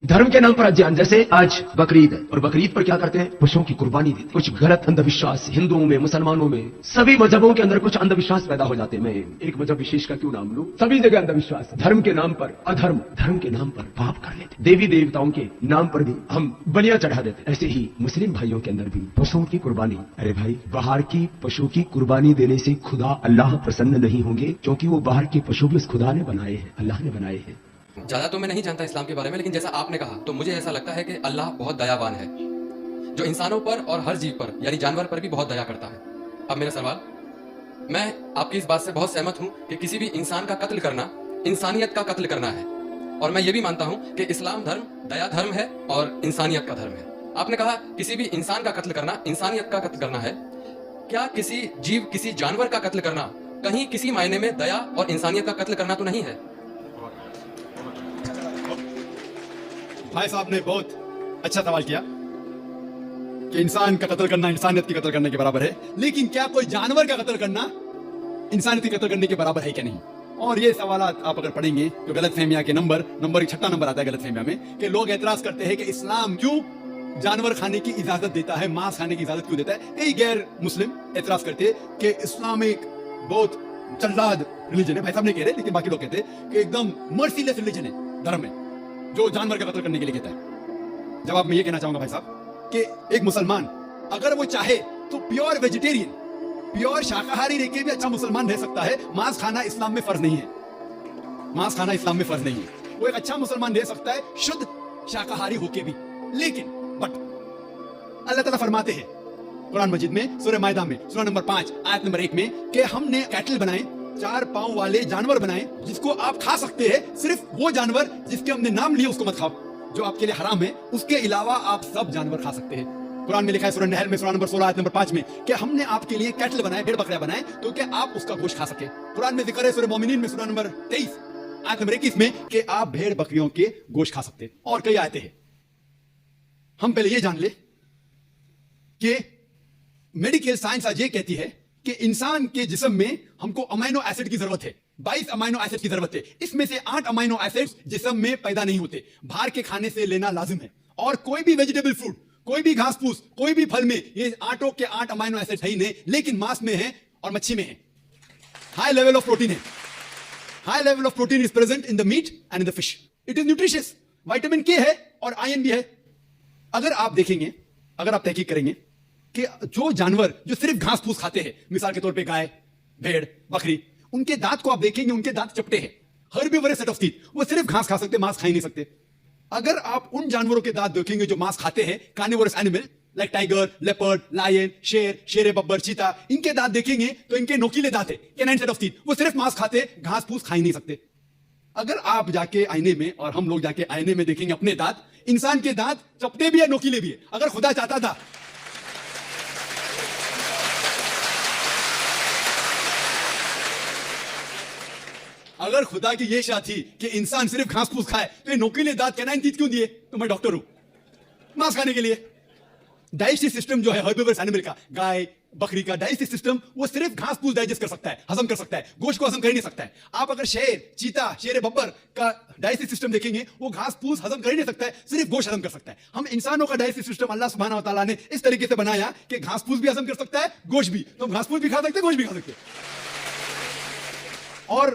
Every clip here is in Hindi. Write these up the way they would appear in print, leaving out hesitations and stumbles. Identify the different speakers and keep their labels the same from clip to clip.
Speaker 1: धर्म के नाम पर अध्ययन, जैसे आज बकरीद है और बकरीद पर क्या करते हैं, पशुओं की कुर्बानी देते हैं। कुछ गलत अंधविश्वास हिंदुओं में, मुसलमानों में, सभी मजहबों के अंदर कुछ अंधविश्वास पैदा हो जाते हैं। मैं एक मजहब विशेष का क्यों नाम लूं, सभी जगह अंधविश्वास। धर्म के नाम पर अधर्म, धर्म के नाम पर पाप कर लेते, देवी देवताओं के नाम पर भी हम बलियां चढ़ा देते। ऐसे ही मुस्लिम भाइयों के अंदर भी पशुओं की कुर्बानी। अरे भाई, बाहर की पशु की कुर्बानी देने से खुदा अल्लाह प्रसन्न नहीं होंगे, क्योंकि वो बाहर के पशु भी उस खुदा ने बनाए हैं, अल्लाह ने बनाए हैं।
Speaker 2: ज़्यादा तो मैं नहीं जानता इस्लाम के बारे में, लेकिन जैसा आपने कहा तो मुझे ऐसा लगता है कि अल्लाह बहुत दयावान है, जो इंसानों पर और हर जीव पर यानी जानवर पर भी बहुत दया करता है। अब मेरा सवाल, मैं आपकी इस बात से बहुत सहमत हूं कि किसी भी इंसान का कत्ल करना इंसानियत का कत्ल करना है, और मैं ये भी मानता हूं कि इस्लाम धर्म दया धर्म है और इंसानियत का धर्म है। आपने कहा किसी भी इंसान का कत्ल करना इंसानियत का कत्ल करना है। क्या किसी जीव, किसी जानवर का कत्ल करना कहीं किसी मायने में दया और इंसानियत का कत्ल करना तो नहीं है?
Speaker 3: भाई साहब ने बहुत अच्छा सवाल किया कि इंसान का कत्ल करना इंसानियत की कत्ल करने के बराबर है, लेकिन क्या कोई जानवर का कत्ल करना इंसानियत की कत्ल करने के बराबर है क्या नहीं? और ये सवाल आप अगर पढ़ेंगे तो गलतफहमियां के नंबर 6 नंबर आता है गलतफहमियां में, कि लोग एतराज करते हैं कि इस्लाम क्यों जानवर खाने की इजाजत देता है, मांस खाने की इजाजत क्यों देता है। कई गैर मुस्लिम एतराज करते हैं कि इस्लाम एक बहुत चल्लाद रिलीजन है। भाई साहब ने कह रहे, लेकिन बाकी लोग कहते हैं कि एकदम मर्सीलेस रिलीजन है, धर्म है जो जानवर का कत्ल करने के लिए कहता है। जवाब मैं ये कहना चाहूंगा भाई साहब कि एक मुसलमान अगर वो चाहे तो प्योर वेजिटेरियन, प्योर शाकाहारी रह के भी अच्छा मुसलमान रह सकता है। मांस खाना इस्लाम में फर्ज नहीं है, मांस खाना इस्लाम में फर्ज नहीं है। वो एक अच्छा मुसलमान रह सकता है शुद्ध शाकाहारी होके भी। लेकिन बट अल्लाह ताला फरमाते हैं कुरान मजीद में सूरह मायदा में सूरह नंबर 5 आयत नंबर 1 में कि हमने कैटल बनाए, 4 पांव वाले जानवर बनाए जिसको आप खा सकते हैं। सिर्फ वो जानवर जिसके हमने नाम लिए उसको मत खाओ, जो आपके लिए हराम है। उसके अलावा आप सब जानवर खा सकते हैं। कुरान में लिखा है सूरह नहल में सूरह नंबर 16 आयत नंबर 5 में कि हमने आपके लिए कैटल बनाए, भेड़ बकरियां बनाए, तो कि आप उसका गोश्त खा सके। कुरान में जिक्र है सूरह मोमिनीन में सूरह नंबर 23 आयत नंबर 21 में कि आप भेड़ बकरियों के गोश्त खा सकते हैं। और कई आयतें हैं। हम पहले ये जान ले कि मेडिकल साइंस आज ये कहती है कि इंसान के जिस्म में हमको अमाइनो एसिड की जरूरत है, 22 अमाइनो एसिड की जरूरत है। इसमें से 8 अमाइनो एसिड जिस्म में पैदा नहीं होते, बाहर के खाने से लेना लाजिम है। और कोई भी वेजिटेबल फूड, कोई भी घास फूस, कोई भी फल में ये 8 के 8 अमाइनो एसिड है ही नहीं, लेकिन मांस में है और मच्छी में है। हाई लेवल ऑफ प्रोटीन है, high level of protein is present in the meat and in the fish. It is nutritious, vitamin के है और आयरन भी है। अगर आप देखेंगे, अगर आप तहकीक करेंगे कि जो जानवर जो सिर्फ घास फूस खाते हैं, मिसाल के तौर पे गाय, भेड़, बकरी, उनके दांत को आप देखेंगे, उनके दांत चपटे हैं, हर्बीवोरस सेट ऑफ टीथ, वो सिर्फ घास खा सकते, मांस खा ही नहीं सकते। अगर आप उन जानवरों के दांत देखेंगे जो मांस खाते हैं, carnivorous animal like tiger, leopard, lion, शेर, शेर बब्बर, चीता, इनके दांत देखेंगे तो इनके नोकीले दांत है, कैनाइन सेट ऑफ टीथ, वो सिर्फ मांस खाते, घास फूस खा ही नहीं सकते। अगर आप जाके आईने में और हम लोग जाके आईने में देखेंगे अपने दांत, इंसान के दांत चपटे भी है, नोकीले भी है। अगर खुदा चाहता था, अगर खुदा की ये शाह थी कि इंसान सिर्फ घास फूस खाए, तो ये नोकीले दांत कैनाइन टीथ क्यों दिए? तो मैं डॉक्टर हूं, मांस खाने के लिए। डाइजेस्टिव सिस्टम जो है हर्बीवोरस एनिमल का, गाय बकरी का डाइजेस्टिव सिस्टम, वो सिर्फ घास फूस डाइजेस्ट कर सकता है, हजम कर सकता है, गोश्त को हजम कर ही नहीं सकता है। आप अगर शेर, चीता, शेर बब्बर का डाइजेस्टिव सिस्टम देखेंगे, वो घास फूस हजम कर ही नहीं सकता है, सिर्फ गोश्त हजम कर सकता है। हम इंसानों का डाइजेस्टिव सिस्टम अल्लाह सुब्हानहू व तआला ने इस तरीके से बनाया कि घास फूस भी हजम कर सकता है, गोश्त भी। तो हम घास फूस भी खा सकते हैं, गोश्त भी खा सकते हैं। और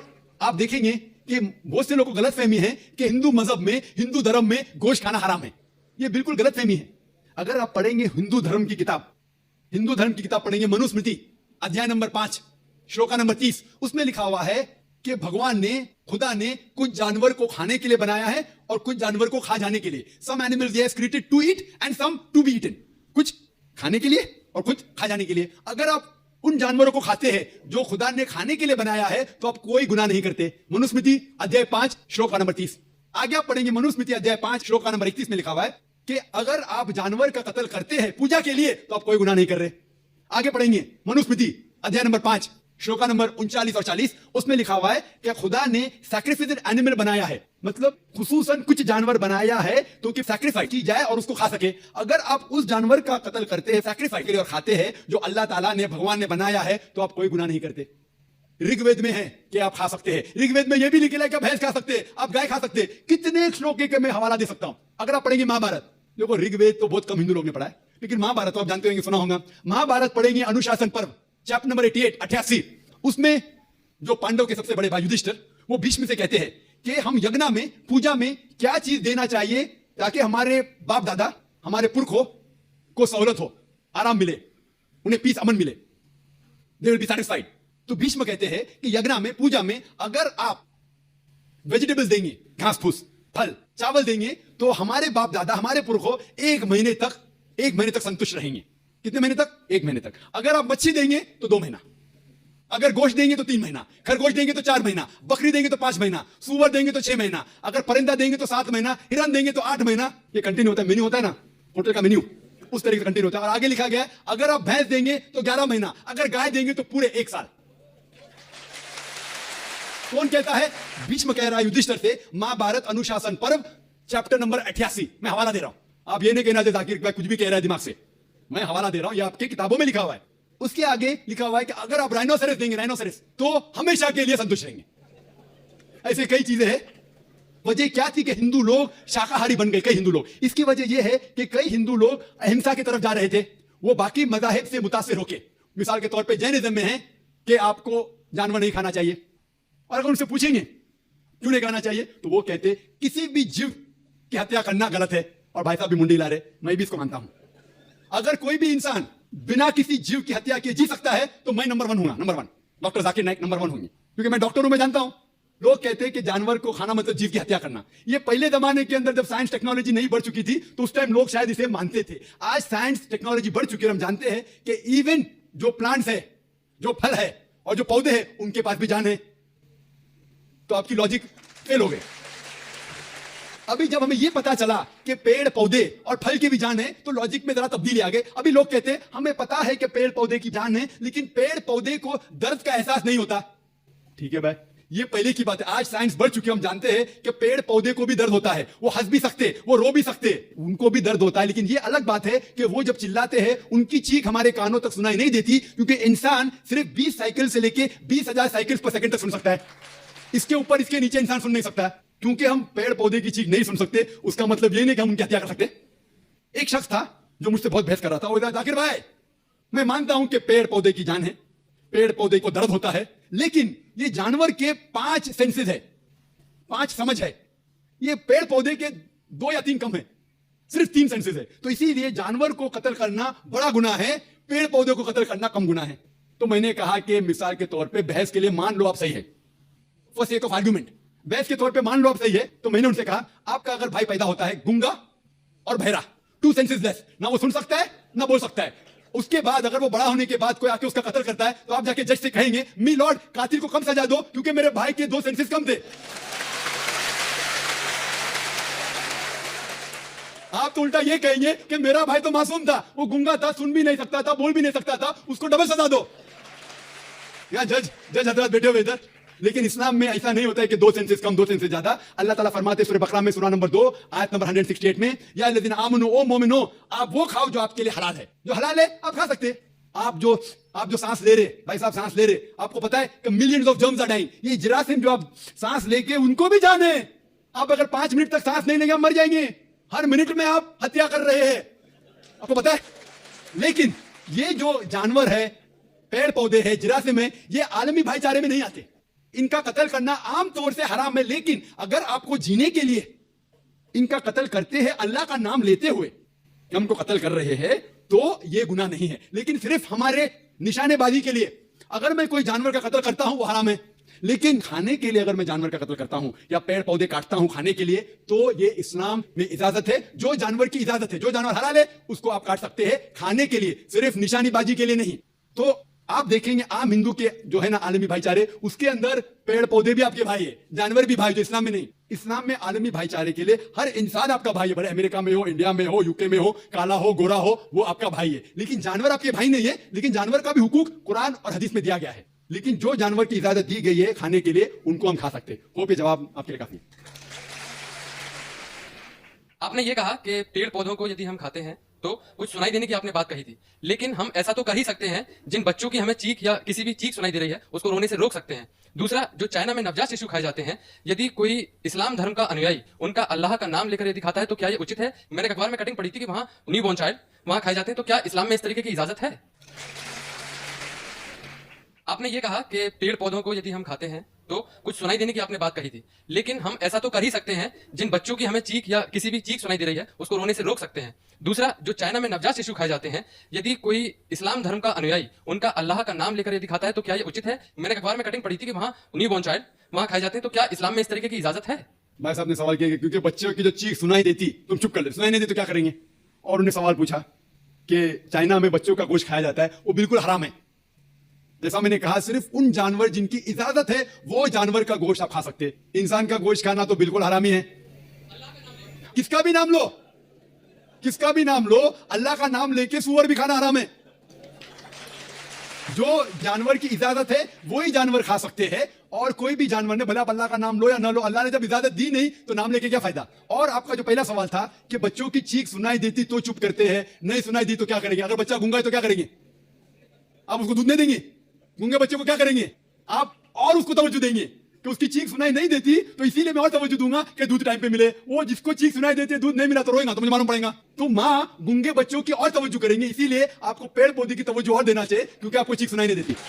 Speaker 3: आप देखेंगे कि बहुत से लोगों को गलतफहमी है कि हिंदू मजहब में, हिंदू धर्म में गोश्त खाना हराम है। यह बिल्कुल गलतफहमी है। अगर आप पढ़ेंगे हिंदू धर्म की किताब, हिंदू धर्म की किताब पढ़ेंगे, मनुस्मृति अध्याय नंबर 5 श्लोका नंबर 30, उसमें लिखा हुआ है कि भगवान ने, खुदा ने कुछ जानवर को खाने के लिए बनाया है और कुछ जानवर को खा जाने के लिए। Some animals he has created to eat and some to be eaten, कुछ खाने के लिए और कुछ खा जाने के लिए। अगर आप उन जानवरों को खाते हैं जो खुदा ने खाने के लिए बनाया है, तो आप कोई गुनाह नहीं करते। मनुस्मृति अध्याय 5 श्लोका नंबर 30। आगे आप पढ़ेंगे मनुस्मृति अध्याय 5 श्लोका नंबर 31 में लिखा हुआ है कि अगर आप जानवर का कत्ल करते हैं पूजा के लिए, तो आप कोई गुनाह नहीं कर रहे। आगे पढ़ेंगे मनुस्मृति अध्याय नंबर 5 श्लोका नंबर 39 और 40, उसमें लिखा हुआ है कि खुदा ने सैक्रिफाइस्ड एनिमल बनाया है, मतलब खुसूसन कुछ जानवर बनाया है तो कि सैक्रिफाइस की जाए और उसको खा सके। अगर आप उस जानवर का कत्ल करते हैं सैक्रिफाइस के लिए और खाते हैं जो अल्लाह ताला ने, भगवान ने बनाया है, तो आप कोई गुनाह नहीं करते। ऋग्वेद में है कि आप खा सकते हैं, ऋग्वेद में यह भी लिखा है कि आप भैंस खा सकते हैं, आप गाय खा सकते हैं। कितने श्लोक के मैं हवाला दे सकता हूं। अगर आप पढ़ेंगे महाभारत, देखो ऋग्वेद तो बहुत कम हिंदू लोग ने पढ़ा है, लेकिन महाभारत तो आप जानते होंगे, सुना होगा। महाभारत पढ़ेंगे, अनुशासन पर्व चैप्टर नंबर 88, उसमें जो पांडव के सबसे बड़े भाई युधिष्ठिर, वो भीष्म से कहते हैं कि हम यज्ञ में, पूजा में क्या चीज देना चाहिए ताकि हमारे बाप दादा, हमारे पुरखों को सहूलत हो, आराम मिले, उन्हें पीस, अमन मिले, दे विल बी सैटिस्फाइड। तो भीष्म कहते हैं कि यज्ञ में, पूजा में अगर आप वेजिटेबल्स देंगे, घास फूस, फल, चावल देंगे, तो हमारे बाप दादा, हमारे पुरखों एक महीने तक संतुष्ट रहेंगे। कितने महीने तक? 1 महीने तक। अगर आप मच्छी देंगे तो 2 महीना, अगर गोश्त देंगे तो 3 महीना, खरगोश देंगे तो 4 महीना, बकरी देंगे तो 5 महीना, सुअर देंगे तो 6 महीना, अगर परिंदा देंगे तो 7 महीना, हिरन देंगे तो 8 महीना। ये कंटिन्यू होता है, मेन्यू होता है ना, होटल का मेन्यू, उस तरीके से कंटिन्यू होता है। और आगे लिखा गया है अगर आप भैंस देंगे तो 11 महीना, अगर गाय देंगे तो पूरे 1 साल। कौन कहता है? भीष्म कह रहा है युधिष्ठिर से, महाभारत अनुशासन पर्व चैप्टर नंबर 88। मैं हवाला दे रहा हूं, आप ये नहीं कहना जाकिर भाई कुछ भी कह रहा है दिमाग से, मैं हवाला दे रहा हूं, ये आपके किताबों में लिखा हुआ है। उसके आगे लिखा हुआ है कि अगर आप राइनोसेरस देंगे, राइनोसेरस, तो हमेशा के लिए संतुष्ट रहेंगे। ऐसे कई चीजें हैं। वजह क्या थी कि हिंदू लोग शाकाहारी बन गए, कई हिंदू लोग। इसकी वजह यह है कि कई हिंदू लोग अहिंसा की तरफ जा रहे थे, वो बाकी मजाहिब से मुतासिर होके। मिसाल के तौर पे जैनिज्म में है कि आपको जानवर नहीं खाना चाहिए, और अगर उनसे पूछेंगे क्यों नहीं खाना चाहिए, तो वो कहते किसी भी जीव की हत्या करना गलत है। और भाई साहब भी मुंडी ला रहे, मैं भी इसको मानता हूं। अगर कोई भी इंसान बिना किसी जीव की हत्या किए जी सकता है तो मैं नंबर 1 हूंगा, number 1। Doctor Zakir Naik number 1 होंगे, क्योंकि मैं डॉक्टर हूं, मैं जानता हूं। लोग कहते हैं कि जानवर को खाना मतलब जीव की हत्या करना। ये पहले जमाने के अंदर जब साइंस टेक्नोलॉजी नहीं बढ़ चुकी थी तो उस टाइम लोग शायद इसे मानते थे। आज साइंस टेक्नोलॉजी बढ़ चुकी है, हम जानते हैं कि इवन जो प्लांट्स है, जो फल है और जो पौधे हैं, उनके पास भी जान है। तो आपकी लॉजिक फेल हो गई। अभी जब हमें यह पता चला कि पेड़ पौधे और फल की भी जान है, तो लॉजिक में जरा तब्दीली आ गई। अभी लोग कहते हैं हमें पता है कि पेड़ पौधे की जान है, लेकिन पेड़ पौधे को दर्द का एहसास नहीं होता। ठीक है भाई, ये पहले की बात है। आज साइंस बढ़ चुकी है, हम जानते हैं कि पेड़ पौधे को भी दर्द होता है, वो हंस भी सकते, वो रो भी सकते, उनको भी दर्द होता है। लेकिन ये अलग बात है कि वो जब चिल्लाते हैं, उनकी चीख हमारे कानों तक सुनाई नहीं देती, क्योंकि इंसान सिर्फ 20 साइकिल से लेके 20,000 साइकिल पर सेकंड तक सुन सकता है। इसके ऊपर, इसके नीचे इंसान सुन नहीं सकता है। क्योंकि हम पेड़ पौधे की चीख नहीं सुन सकते, उसका मतलब ये नहीं कि हम उनकी हत्या कर सकते। एक शख्स था जो मुझसे बहुत बहस कर रहा था, वो कहा जाकिर भाई, मैं मानता हूं कि पेड़ पौधे की जान है, पेड़ पौधे को दर्द होता है, लेकिन ये जानवर के 5 सेंसेस है, 5 समझ है, ये पेड़ पौधे के 2 या 3 कम है, सिर्फ 3 सेंसेस है। तो इसीलिए जानवर को कत्ल करना बड़ा गुनाह है, पेड़ पौधे को कत्ल करना कम गुनाह है। तो मैंने कहा कि मिसाल के तौर पर बहस के लिए मान लो आप सही है, फॉर सेक ऑफ आर्ग्यूमेंट, बहस के तौर पे मान लो आप सही है। तो मैंने उनसे कहा आपका अगर भाई पैदा होता है गुंगा और बहरा, 2 सेंसेस लेस, ना वो सुन सकता है ना बोल सकता है, उसके बाद अगर वो बड़ा होने के बाद कोई आके उसका कत्ल करता है, तो आप जाके जज से कहेंगे मी लॉर्ड, कातिल को कम सजा दो क्योंकि मेरे भाई के 2 सेंसेस कम थे। आप तो उल्टा ये कहेंगे कि मेरा भाई तो मासूम था, वो गुंगा था, सुन भी नहीं सकता था, बोल भी नहीं सकता था, उसको डबल सजा दो। या जज हजरत बैठे हुए इधर। लेकिन इस्लाम में ऐसा नहीं होता है कि 2 सेंसेस कम, 2 सेंसेस ज्यादा। अल्लाह ताला फरमाते सूरह बकरा में, सूरह नंबर 2 आयत नंबर 168 में, या लज़ीना आमनू ओ मोमिनो, आप वो खाओ जो आपके लिए हलाल है, जो हलाल है आप खा सकते हैं। आप जो सांस ले रहे, भाई साहब सांस ले रहे, आपको पता है कि millions of germs are dying. ये जरासीम जो आप सांस लेके, उनको भी जान है। आप अगर 5 मिनट तक सांस नहीं लेंगे, आप मर जाएंगे। हर मिनट में आप हत्या कर रहे हैं, आपको पता है। लेकिन ये जो जानवर है, पेड़ पौधे है, जरासीम है, ये आलमी भाईचारे में नहीं आते। इनका कत्ल करना आमतौर से हराम है। लेकिन अगर आपको जीने के लिए इनका कत्ल करते हैं अल्लाह का नाम लेते हुए, कि हमको कत्ल कर रहे हैं, तो ये गुनाह नहीं है। लेकिन सिर्फ हमारे निशानेबाजी के लिए अगर मैं कोई जानवर का कत्ल करता हूं, वो हराम है। लेकिन खाने के लिए अगर मैं जानवर का कत्ल करता हूं या पेड़ पौधे काटता हूं खाने के लिए, तो ये इस्लाम में इजाजत है। जो जानवर की इजाजत है, जो जानवर हलाल है, उसको आप काट सकते हैं खाने के लिए, सिर्फ निशानेबाजी के लिए नहीं। तो आप देखेंगे आम हिंदू के जो है ना आलमी भाईचारे, उसके अंदर पेड़ पौधे भी आपके भाई है, जानवर भी भाई, जो इस्लाम में नहीं। इस्लाम में आलमी भाईचारे के लिए हर इंसान आपका भाई है, बड़े अमेरिका में हो, इंडिया में हो, यूके में हो, काला हो, गोरा हो, वो आपका भाई है। लेकिन जानवर आपके भाई नहीं है। लेकिन जानवर का भी हुकूक कुरान और हदीस में दिया गया है। लेकिन जो जानवर की इजाजत दी गई है खाने के लिए, उनको हम खा सकते हैं। होप ये जवाब आपके लिए काफी है।
Speaker 2: आपने ये कहा कि पेड़ पौधों को यदि हम खाते हैं तो कुछ सुनाई देने की आपने बात कही थी, लेकिन हम ऐसा तो कर ही सकते हैं जिन बच्चों की हमें चीख या किसी भी चीख सुनाई दे रही है उसको रोने से रोक सकते हैं। दूसरा, जो चाइना में नवजात शिशु खाए जाते हैं, यदि कोई इस्लाम धर्म का अनुयायी उनका अल्लाह का नाम लेकर यदि खाता है तो क्या ये उचित है? मैंने एक अखबार में कटिंग पढ़ी थी कि वहां न्यूबॉर्न चाइल्ड वहां खाए जाते हैं, तो क्या इस्लाम में इस तरीके की इजाजत है? आपने ये कहा कि पेड़ पौधों को यदि हम खाते हैं तो कुछ सुनाई देने की आपने बात कही थी, लेकिन हम ऐसा तो कर ही सकते हैं जिन बच्चों की हमें चीख या किसी भी चीख सुनाई दे रही है उसको रोने से रोक सकते हैं। दूसरा, जो चाइना में नवजात शिशु खाए जाते हैं, यदि कोई इस्लाम धर्म का अनुयायी उनका अल्लाह का नाम लेकर यदि खाता है तो क्या ये उचित है? मैंने एक अखबार में कटिंग पढ़ी थी कि वहां न्यूबॉर्न चाइल्ड वहां खाए जाते हैं, तो क्या इस्लाम में इस तरीके की इजाजत है?
Speaker 3: भाई साहब ने सवाल किया कि क्योंकि बच्चों की जो चीख सुनाई देती, तुम चुप कर ले, सुनाई नहीं देती तो क्या करेंगे? और उन्हें सवाल पूछा कि चाइना में बच्चों का गोश्त खाया जाता है, वो बिल्कुल हराम है। जैसा मैंने कहा, सिर्फ उन जानवर जिनकी इजाजत है वो जानवर का गोश्त आप खा सकते हैं। इंसान का गोश्त खाना तो बिल्कुल हरामी है। किसका भी नाम लो, किसका भी नाम लो, अल्लाह का नाम लेके सूअर भी खाना हराम है। जो जानवर की इजाजत है वो ही जानवर खा सकते हैं, और कोई भी जानवर ने, भले आप अल्लाह का नाम लो या ना लो, अल्लाह ने जब इजाजत दी नहीं तो नाम लेके क्या फायदा? और आपका जो पहला सवाल था कि बच्चों की चीख सुनाई देती तो चुप करते हैं, नहीं सुनाई दी तो क्या करेंगे? अगर बच्चा गूंगा है तो क्या करेंगे? आप उसको दूध नहीं देंगे? गूंगे बच्चे को क्या करेंगे आप? और उसको तवज्जो देंगे कि उसकी चीख सुनाई नहीं देती, तो इसीलिए मैं और तवज्जो दूंगा कि दूध टाइम पे मिले। वो जिसको चीख सुनाई देती है, दूध नहीं मिला तो रोएगा, तो मुझे मालूम पड़ेगा। तो माँ गूंगे बच्चों की और तवज्जो करेंगे, इसीलिए आपको पेड़ पौधे की तवज्जो और देना चाहिए, क्योंकि आपको चीख सुनाई नहीं देती।